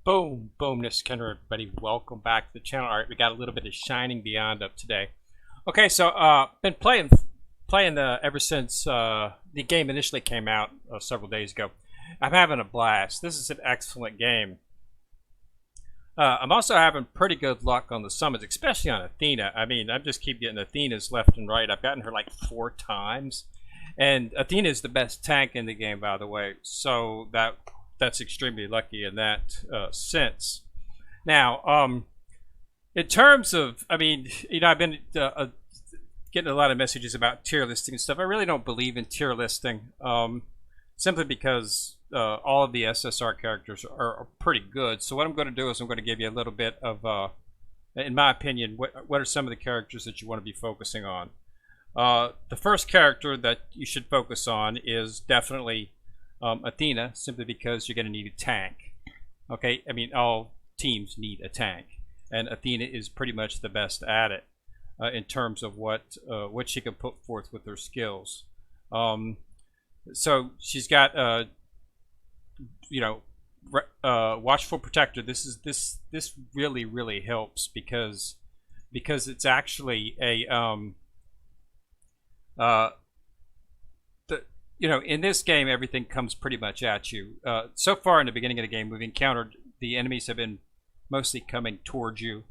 Boom, boom, this is Ken, everybody. Welcome back to the channel. All right, we got a little bit of Shining Beyond up today. Okay, so been playing ever since the game initially came out several days ago. I'm having a blast. This is an excellent game. I'm also having pretty good luck on the summons, especially on Athena. I mean, I just keep getting Athenas left and right. I've gotten her like 4 times. And Athena is the best tank in the game, by the way. So that's extremely lucky in that sense. Now, in terms of, I mean, I've been getting a lot of messages about tier listing and stuff. I really don't believe in tier listing, simply because all of the SSR characters are pretty good. So what I'm going to do is I'm going to give you a little bit of, in my opinion, what are some of the characters that you want to be focusing on. The first character that you should focus on is definitely Athena, simply because you're going to need a tank. Okay, I mean, all teams need a tank, and Athena is pretty much the best at it in terms of what she can put forth with her skills. So she's got Watchful Protector. This really helps because it's actually a in this game, everything comes pretty much at you. So far in the beginning of the game, we've encountered the enemies have been mostly coming towards you.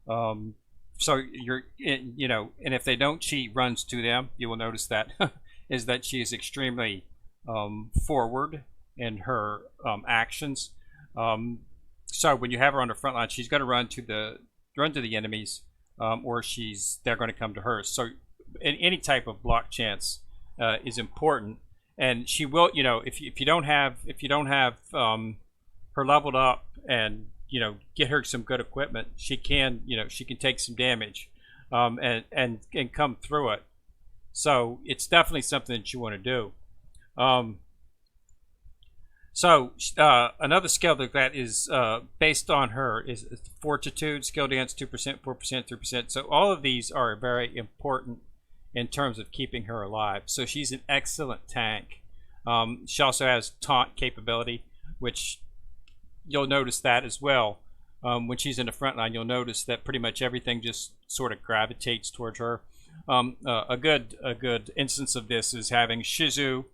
So you're, and if they don't, she runs to them. You will notice that is that she is extremely forward in her actions. So when you have her on the front line, she's going to run to the enemies, or they're going to come to her. So in any type of block chance is important. And she will, if you don't have her leveled up and get her some good equipment, she can take some damage, and come through it. So it's definitely something that you want to do. Another skill that is based on her is Fortitude, Skill Dance 2%, 4%, 3%. So all of these are very important in terms of keeping her alive. So she's an excellent tank. She also has taunt capability, which you'll notice that as well. When she's in the front line, you'll notice that pretty much everything just sort of gravitates towards her. A good instance of this is having Shizu,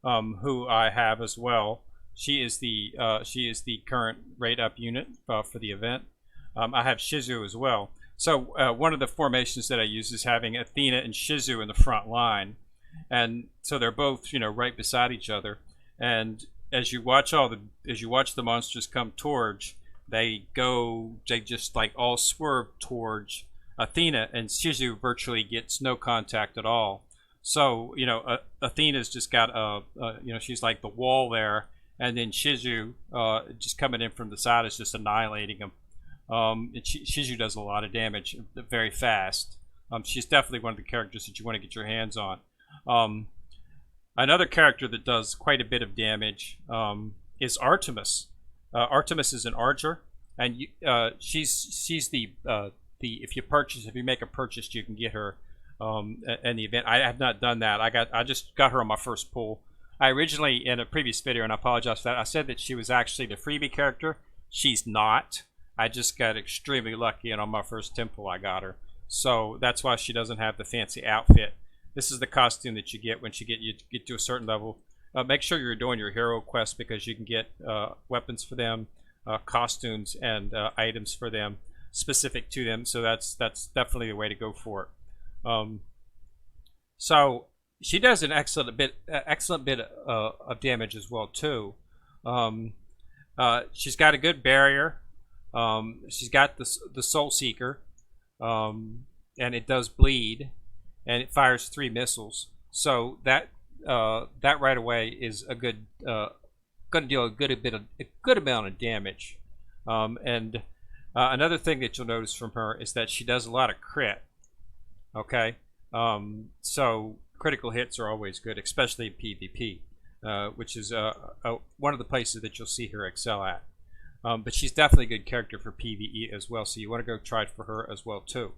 who I have as well. She is the current rate up unit for the event. I have Shizu as well. So one of the formations that I use is having Athena and Shizu in the front line, and so they're both right beside each other. And as you watch the monsters come towards, they just like all swerve towards Athena, and Shizu virtually gets no contact at all. So Athena's just got she's like the wall there, and then Shizu just coming in from the side is just annihilating him. Shizu does a lot of damage very fast. She's definitely one of the characters that you want to get your hands on. Another character that does quite a bit of damage is Artemis. Artemis is an archer, and she's the if you make a purchase, you can get her in the event. I have not done that. I just got her on my first pull. I originally, in a previous video, and I apologize for that, I said that she was actually the freebie character. She's not. I just got extremely lucky, and on my first temple I got her. So that's why she doesn't have the fancy outfit. This is the costume that you get when you get to a certain level. Make sure you're doing your hero quest, because you can get weapons for them, costumes, and items for them specific to them. So that's definitely the way to go for it. So she does an excellent bit of damage as well too. She's got a good barrier. She's got the Soul Seeker, and it does bleed, and it fires 3 missiles. So that right away is a good going to deal a good amount of damage. And another thing that you'll notice from her is that she does a lot of crit. Okay, so critical hits are always good, especially in PvP, which is one of the places that you'll see her excel at. But she's definitely a good character for PvE as well, so you want to go try for her as well too.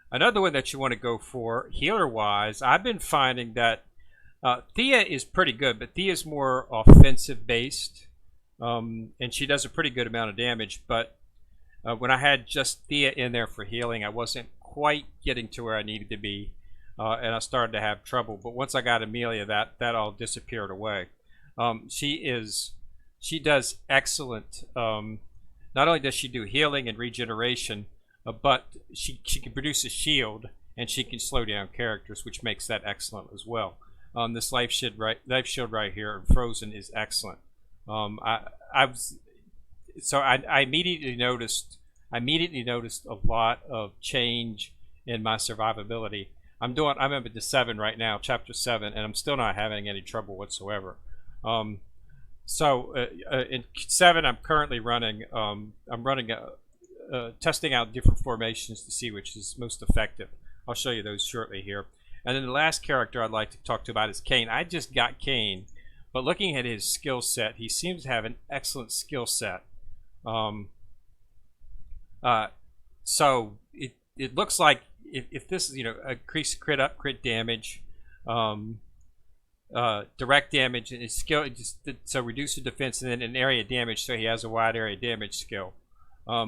Another one that you want to go for, healer-wise, I've been finding that Thea is pretty good, but Thea is more offensive-based. and she does a pretty good amount of damage. But when I had just Thea in there for healing, I wasn't quite getting to where I needed to be, and I started to have trouble. But once I got Amelia, that all disappeared away. She does excellent. Not only does she do healing and regeneration, but she can produce a shield, and she can slow down characters, which makes that excellent as well. This life shield right here, Frozen, is excellent. I immediately noticed a lot of change in my survivability. I'm up to 7 right now, chapter 7, and I'm still not having any trouble whatsoever. In 7, I'm currently running. Testing out different formations to see which is most effective. I'll show you those shortly here. And then the last character I'd like to talk to about is Kane. I just got Kane, but looking at his skill set, he seems to have an excellent skill set. So it looks like if this is increase crit damage, direct damage, and his skill so reduce the defense and then an area damage, so he has a wide area damage skill.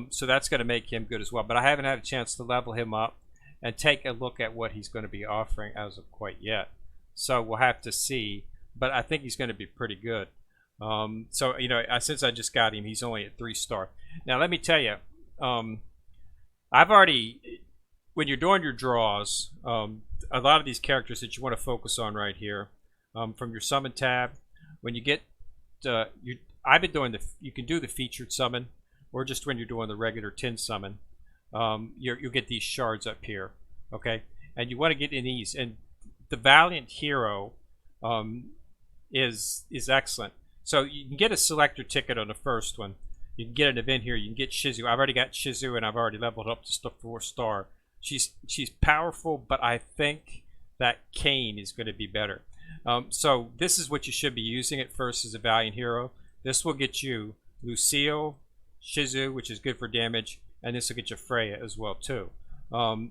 So that's going to make him good as well. But I haven't had a chance to level him up and take a look at what he's going to be offering as of quite yet. So we'll have to see. But I think he's going to be pretty good. Since I just got him, he's only at 3-star. Now let me tell you, I've already, when you're doing your draws, a lot of these characters that you want to focus on right here, from your summon tab, when you get, I've been doing you can do the featured summon, or just when you're doing the regular 10 summon, you'll get these shards up here, okay? And you want to get in these, and the Valiant Hero is excellent. So you can get a selector ticket on the first one. You can get an event here. You can get Shizu. I've already got Shizu, and I've already leveled up to 4-star. She's powerful, but I think that Kane is going to be better. So this is what you should be using at first as a Valiant Hero. This will get you Lucille, Shizu, which is good for damage, and this will get you Freya as well too.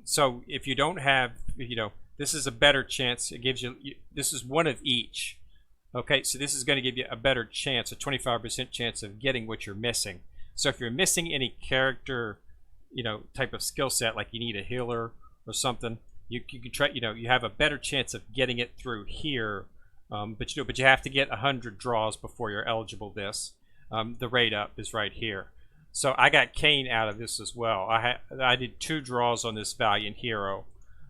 So if you don't have, this is a better chance. It gives you, this is one of each. Okay, so this is going to give you a better chance, a 25% chance of getting what you're missing. So if you're missing any character, type of skill set, like you need a healer or something, you can try, you have a better chance of getting it through here. But you have to get 100 draws before you're eligible this. The rate up is right here. So I got Kane out of this as well. I did 2 draws on this Valiant Hero.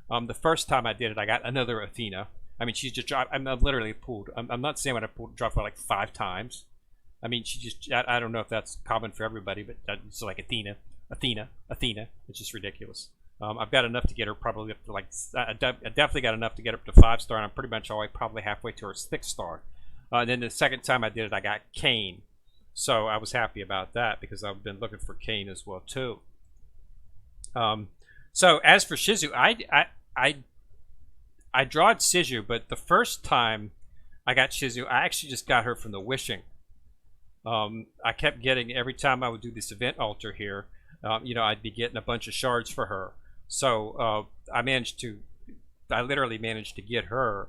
The first time I did it, I got another Athena. I mean, she's just dropped. I'm literally pulled. I'm not saying when I dropped her like 5 times. I mean, she just. I don't know if that's common for everybody, but it's like Athena. It's just ridiculous. I've got enough to get her probably up to like. I definitely got enough to get her up to 5-star, and I'm pretty much probably halfway to her 6-star. And then the second time I did it, I got Kane. So I was happy about that because I've been looking for Kane as well too. So as for Shizu, I drawed Shizu, but the first time I got Shizu, I actually just got her from the wishing. I kept getting, every time I would do this event altar here, I'd be getting a bunch of shards for her. So I literally managed to get her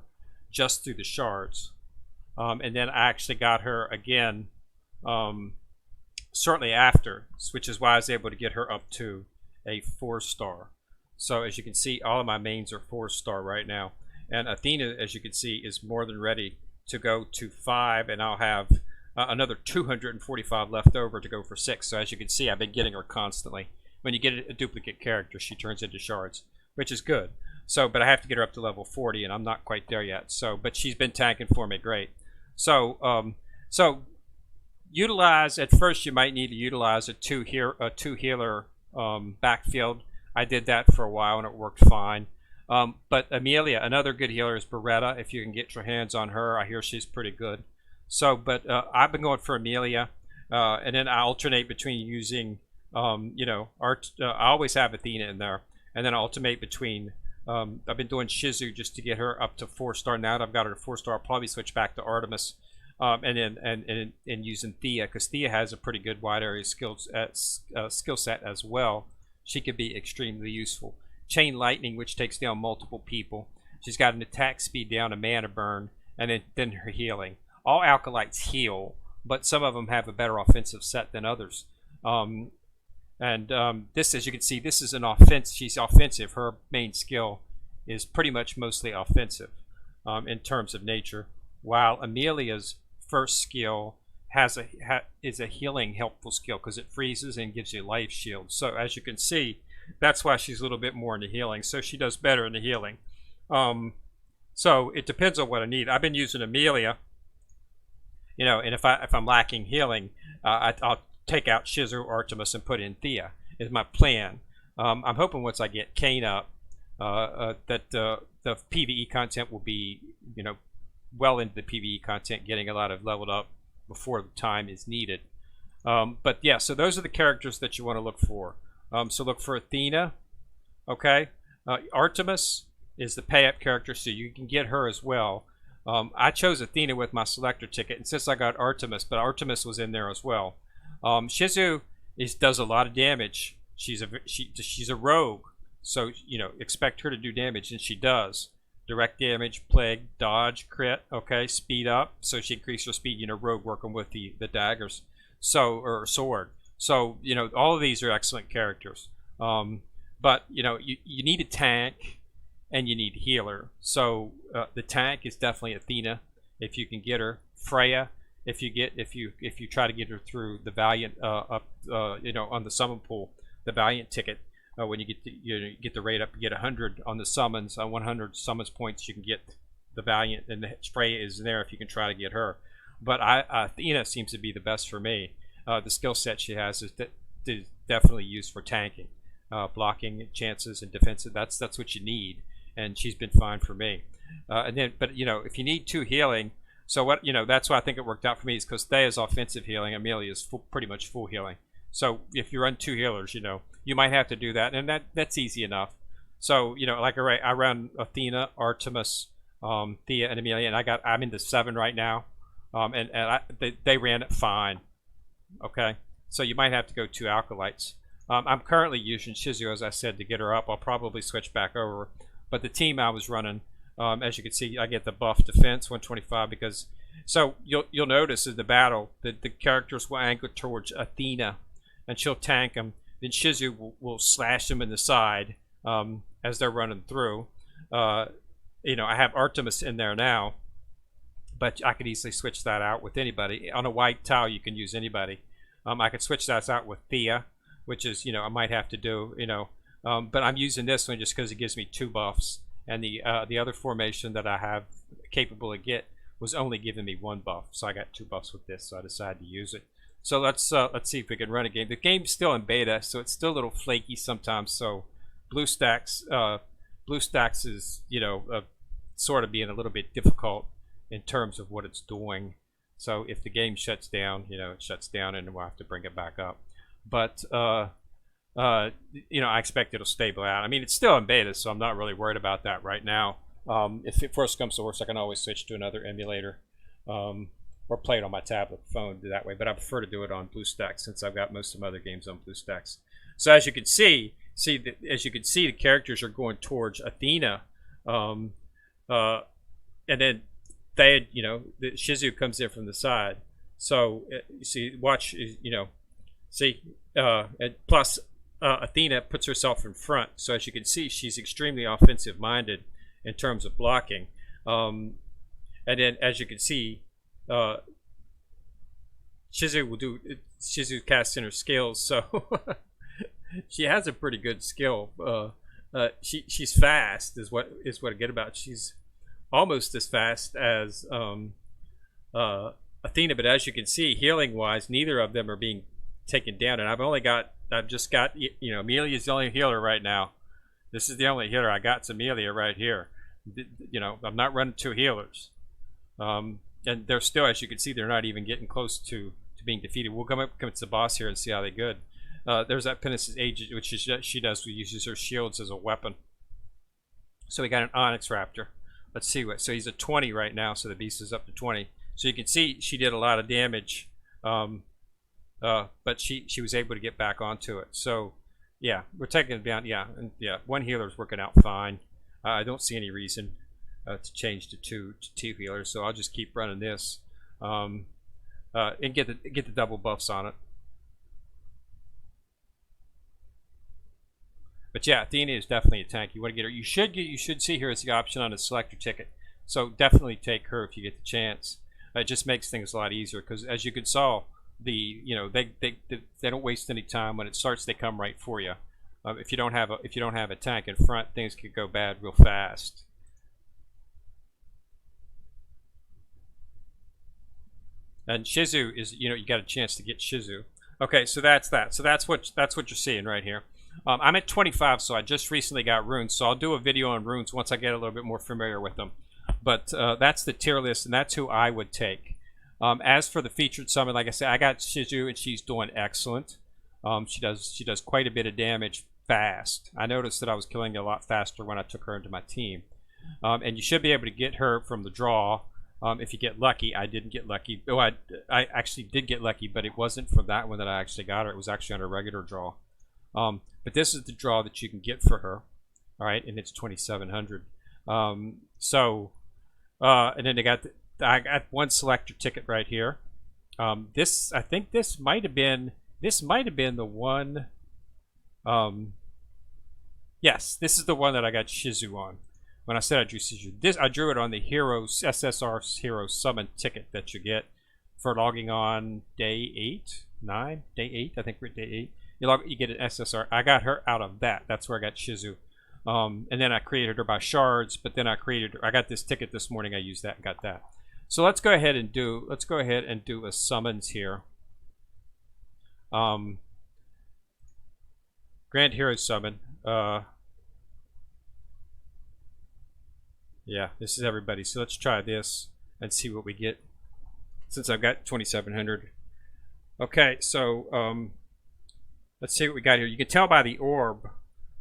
just through the shards. And then I actually got her again shortly after, which is why I was able to get her up to a 4-star. So as you can see, all of my mains are 4-star right now. And Athena, as you can see, is more than ready to go to 5, and I'll have another 245 left over to go for 6. So as you can see, I've been getting her constantly. When you get a duplicate character, she turns into shards, which is good. So, but I have to get her up to level 40, and I'm not quite there yet. So, but she's been tanking for me great. So, utilize, at first you might need to utilize a two healer backfield. I did that for a while and it worked fine. But Amelia, another good healer, is Beretta. If you can get your hands on her, I hear she's pretty good. So, but I've been going for Amelia, and then I alternate between using, I always have Athena in there, and then I alternate between. I've been doing Shizu just to get her up to 4-star. Now that I've got her to 4-star, I'll probably switch back to Artemis, and using Thea, because Thea has a pretty good wide area skill set as well. She could be extremely useful. Chain Lightning, which takes down multiple people. She's got an attack speed down, a mana burn, and then her healing. All alkalites heal, but some of them have a better offensive set than others. This, as you can see, this is an offense. She's offensive. Her main skill is pretty much mostly offensive in terms of nature, while Amelia's first skill is a healing helpful skill because it freezes and gives you life shield. So as you can see, that's why she's a little bit more into healing. So she does better in the healing. So it depends on what I need. I've been using Amelia, you know, and if I'm lacking healing, I'll take out Shizu, Artemis, and put in Thea. Is my plan. I'm hoping once I get Kane up, that the PvE content will be, you know, well into the PvE content, getting a lot of leveled up before the time is needed. But yeah, so those are the characters that you want to look for. So look for Athena, okay? Artemis is the pay-up character, so you can get her as well. I chose Athena with my selector ticket, and since I got Artemis, but Artemis was in there as well. Shizu does a lot of damage. She's a rogue, so you know, expect her to do damage, and she does. Direct damage, plague, dodge, crit, okay, speed up, so she increases her speed, you know, rogue working with the daggers, so, or sword. So, you know, all of these are excellent characters. But, you know, you need a tank and you need healer. So the tank is definitely Athena, if you can get her. Freya, if you try to get her through the Valiant you know, on the summon pool, the Valiant ticket. When you get the rate up, you get 100 on the summons. On 100 summons points, you can get the Valiant, and the Freya is there if you can try to get her. But Athena seems to be the best for me. The skill set she has is definitely used for tanking, blocking chances and defensive. That's what you need, and she's been fine for me. But you know, if you need 2 healing, so what, you know, that's why I think it worked out for me, is because Thea's offensive healing, Amelia is pretty much full healing. So if you run 2 healers, you know, you might have to do that, and that's easy enough. So, you know, like I run Athena, Artemis, Thea, and Amelia, and I'm into 7 right now, they ran it fine. Okay, so you might have to go 2 Alkalites. I'm currently using Shizu, as I said, to get her up. I'll probably switch back over, but the team I was running, as you can see, I get the buff defense 125 because. So you'll notice in the battle that the characters will angle towards Athena, and she'll tank them. Then Shizu will slash them in the side as they're running through. You know, I have Artemis in there now, but I could easily switch that out with anybody. On a white tile, you can use anybody. I could switch that out with Thea, which is, you know, I might have to do, you know. But I'm using this one just because it gives me 2 buffs. And the other formation that I have capable of get was only giving me 1 buff. So I got 2 buffs with this, so I decided to use it. So let's see if we can run a game. The game's still in beta, so it's still a little flaky sometimes. So BlueStacks is, you know, sort of being a little bit difficult in terms of what it's doing. So if the game shuts down, you know, it shuts down, and we'll have to bring it back up. But you know, I expect it'll stable out. I mean, it's still in beta, so I'm not really worried about that right now. If it first comes to worst, I can always switch to another emulator. Or play it on my tablet phone that way, but I prefer to do it on BlueStacks since I've got most of my other games on BlueStacks. So as you can see, the characters are going towards Athena, and then you know, the Shizu comes in from the side. So you see, watch, you know, see, and plus Athena puts herself in front. So as you can see, she's extremely offensive minded in terms of blocking, and then as you can see. Shizu casts in her skills, so she has a pretty good skill. She's fast, is what I get about. She's almost as fast as Athena, but as you can see, healing wise, neither of them are being taken down. And I've just got, you know, Amelia's the only healer right now. This is the only healer I got. It's Amelia right here. You know, I'm not running 2 healers. And they're still, as you can see, they're not even getting close to being defeated. We'll come to the boss here and see how they good. There's that Penance Age, which she uses her shields as a weapon. So we got an Onyx Raptor. Let's see what. So he's at 20 right now. So the beast is up to 20. So you can see she did a lot of damage, but she was able to get back onto it. So yeah, we're taking it down. Yeah, and yeah, 1 healer's working out fine. I don't see any reason to change to two healers, so I'll just keep running this. and get the double buffs on it. But yeah, Athena is definitely a tank. You want to get her. You should see her as the option on a selector ticket. So definitely take her if you get the chance. It just makes things a lot easier because, as you could saw, they don't waste any time. When it starts, they come right for you. If you don't have a tank in front, things could go bad real fast. And Shizu is, you got a chance to get Shizu. Okay, so that's that. So that's what you're seeing right here. I'm at 25, so I just recently got runes. So I'll do a video on runes once I get a little bit more familiar with them. But that's the tier list, and that's who I would take. As for the featured summon, like I said, I got Shizu, and she's doing excellent. She does quite a bit of damage fast. I noticed that I was killing a lot faster when I took her into my team. And you should be able to get her from the draw. If you get lucky. I didn't get lucky. Oh, I actually did get lucky, but it wasn't from that one that I actually got her. It was actually on a regular draw. But this is the draw that you can get for her. All right, and it's 2,700. And then I got one selector ticket right here. I think this might have been the one. Yes, this is the one that I got Shizu on. When I said I drew Shizu, I drew it on the Heroes SSR Hero Summon ticket that you get for logging on day 8, 9, day 8. I think we're at day 8. You get an SSR. I got her out of that. That's where I got Shizu. And then I created her by shards. But then I got this ticket this morning. I used that and got that. So let's go ahead and do a summons here. Grand Hero Summon. Yeah, this is everybody. So let's try this and see what we get. Since I've got 2,700. Okay, so let's see what we got here. You can tell by the orb.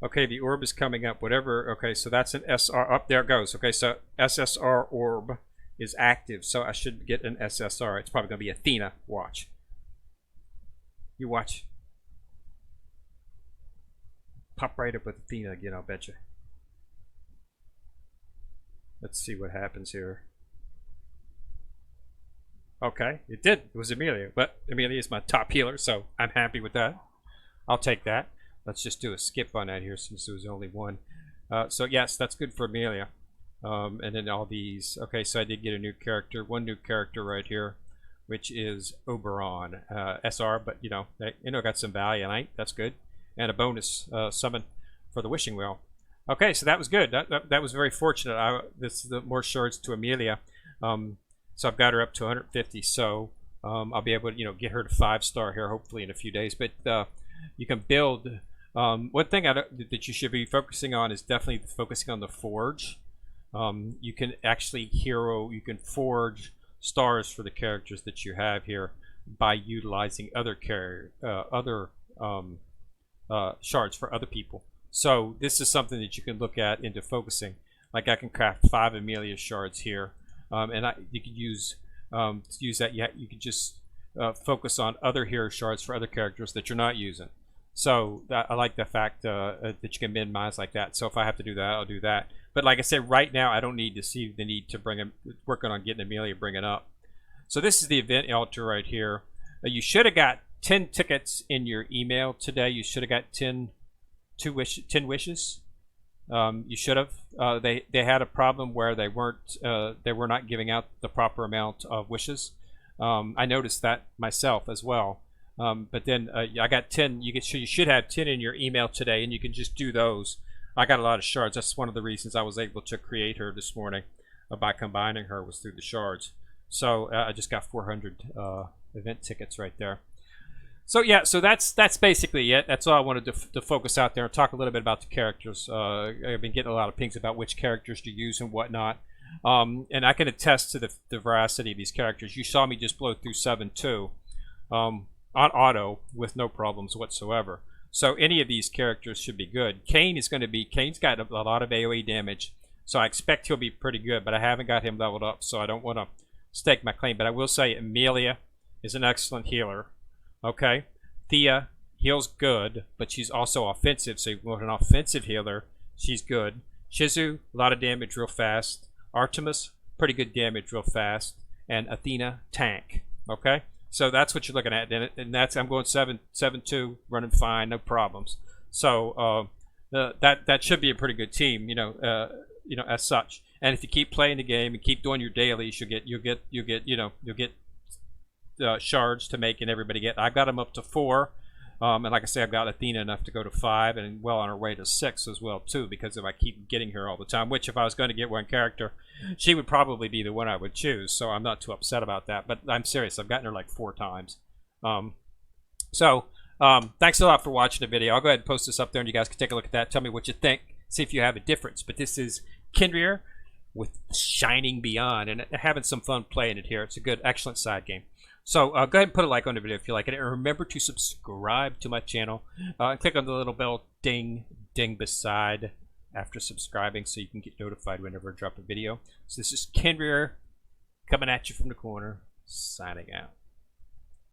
Okay, the orb is coming up. Whatever. Okay, so that's an SR. Up there it goes. Okay, so SSR orb is active. So I should get an SSR. It's probably going to be Athena. Watch. You watch. Pop right up with Athena again, I'll bet you. Let's see what happens here. Okay, it did. It was Amelia, but Amelia is my top healer, so I'm happy with that. I'll take that. Let's just do a skip on that here since there was only one. So yes, that's good for Amelia. And then all these. Okay, so I did get a new character. One new character right here, which is Oberon. SR, but got some Valiant. That's good. And a bonus summon for the Wishing Well. Okay, so that was good. That was very fortunate. This is the more shards to Amelia. So I've got her up to 150. So I'll be able to get her to 5-star here hopefully in a few days. But you can build. One thing that you should be focusing on is definitely focusing on the forge. You can actually you can forge stars for the characters that you have here by utilizing other shards for other people. So this is something that you can look at into focusing. Like I can craft 5 Amelia shards here, and you can use that. You can just focus on other hero shards for other characters that you're not using. So I like the fact that you can minimize like that. So if I have to do that, I'll do that. But like I said, right now I don't need to see the need to working on getting Amelia bring it up. So this is the event altar right here. You should have got 10 tickets in your email today. You should have got 10 wishes. You should have. They had a problem where they were not giving out the proper amount of wishes. I noticed that myself as well. But then I got 10. You should have 10 in your email today, and you can just do those. I got a lot of shards. That's one of the reasons I was able to create her this morning by combining her was through the shards. So I just got 400 event tickets right there. So yeah, so that's basically it. That's all I wanted to focus out there and talk a little bit about the characters. I've been getting a lot of pings about which characters to use and whatnot. And I can attest to the veracity of these characters. You saw me just blow through 7-2 on auto with no problems whatsoever. So any of these characters should be good. Kane's got a lot of AoE damage, so I expect he'll be pretty good, but I haven't got him leveled up, so I don't want to stake my claim. But I will say Amelia is an excellent healer. Okay, Thea heals good, but she's also offensive, so you want an offensive healer. She's good. Shizu, a lot of damage real fast. Artemis, pretty good damage real fast. And Athena, tank. Okay, So that's what you're looking at, and that's I'm going 7-2, running fine, no problems. So that should be a pretty good team, as such. And if you keep playing the game and keep doing your dailies, you'll get shards to make, and everybody get. I've got them up to 4. And like I say, I've got Athena enough to go to 5, and well on her way to 6 as well too. Because if I keep getting her all the time, which if I was going to get one character, she would probably be the one I would choose. So I'm not too upset about that. But I'm serious. I've gotten her like 4 times. Thanks a lot for watching the video. I'll go ahead and post this up there, and you guys can take a look at that. Tell me what you think. See if you have a difference. But this is Kindred with Shining Beyond, and having some fun playing it here. It's a good, excellent side game. So go ahead and put a like on the video if you like it, and remember to subscribe to my channel. And click on the little bell ding beside after subscribing so you can get notified whenever I drop a video. So this is Kindred coming at you from the corner, signing out.